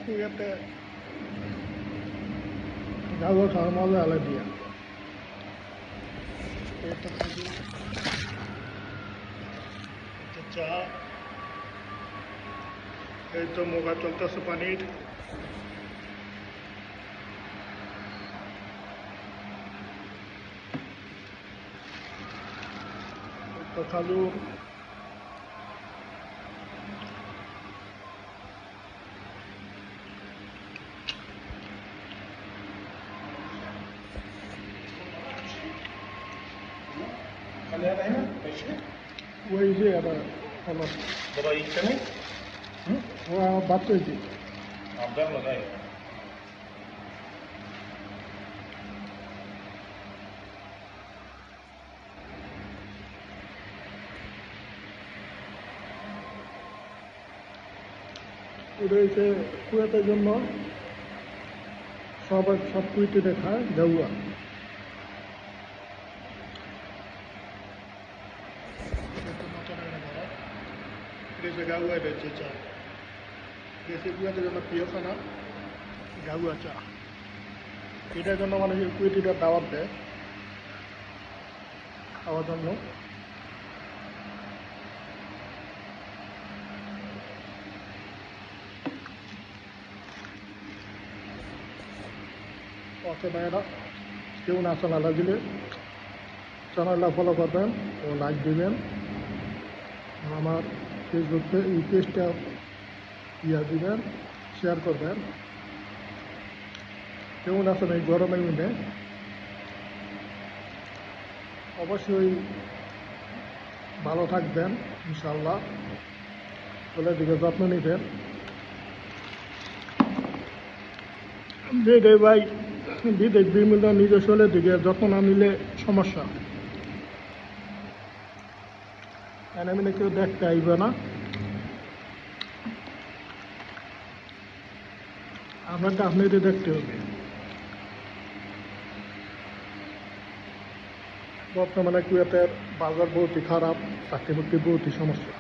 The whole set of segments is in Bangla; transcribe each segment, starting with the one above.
ইয়াতে গাঁৱৰ খাওয়ার মজা আলাদা দিয়া এটা খাবি এটা চা এই তো মোগা চলতেছে পানির তো খালুর वही से आता अलग बाबा इच्छा नहीं वो बात तो थी आप डर लगाए রয়েছে কুয়েতের জন্য সব কুয়েতে দেখায় গাউয়া দেশে গাউয়া রয়েছে চা দেশে কুয়েতের জন্য প্রিয় খানা গাউয়া চা এটার জন্য মানে কুয়েতিটা দাওয়াত দেয় খাওয়ার জন্য ওকে ভাইয়েরা কেউ না চ্যানেলটা দিলে চ্যানেলটা ফলো করবেন ও লাইক দিবেন আমার ফেসবুকে এই পেজটা দিবেন শেয়ার করবেন কেমন আছেন এই গরমের মধ্যে অবশ্যই ভালো থাকবেন ইনশাল্লাহ শরীরের দিকে যত্ন নেবেন যে ভাই বিদেশ বিভিন্ন নিজের শরীরের দিকে যত্ন না নিলে সমস্যা এনে কেউ দেখতে আইবে না আপনারটা আপনাদের দেখতে হবে বর্তমানে কুয়েতের বাজার বহুতই খারাপ চাকরি বাকরি বহুতই সমস্যা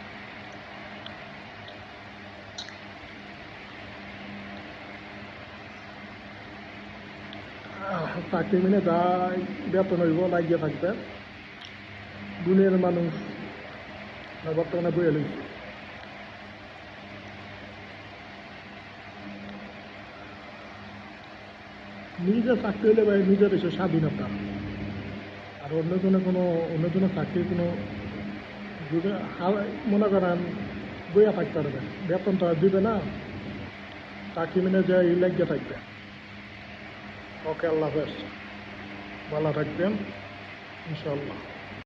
চাকরি মিনে যাই বেতন হইব লাগিয়ে থাকবে দুনিয়ার মানুষ বর্তমানে বইয়ে লইছে নিজে চাকরি হইলে ভাই নিজের এসে স্বাধীনতা আর অন্যজনের চাকরি কোনো যদি মনে করেন বইয়া থাকতে পারবে বেতন তো আর দিবে না চাকরি মিনে যায় লাগিয়ে থাকবে ওকে আল্লাহ হাফেজ ভালো থাকবেন ইনশাআল্লাহ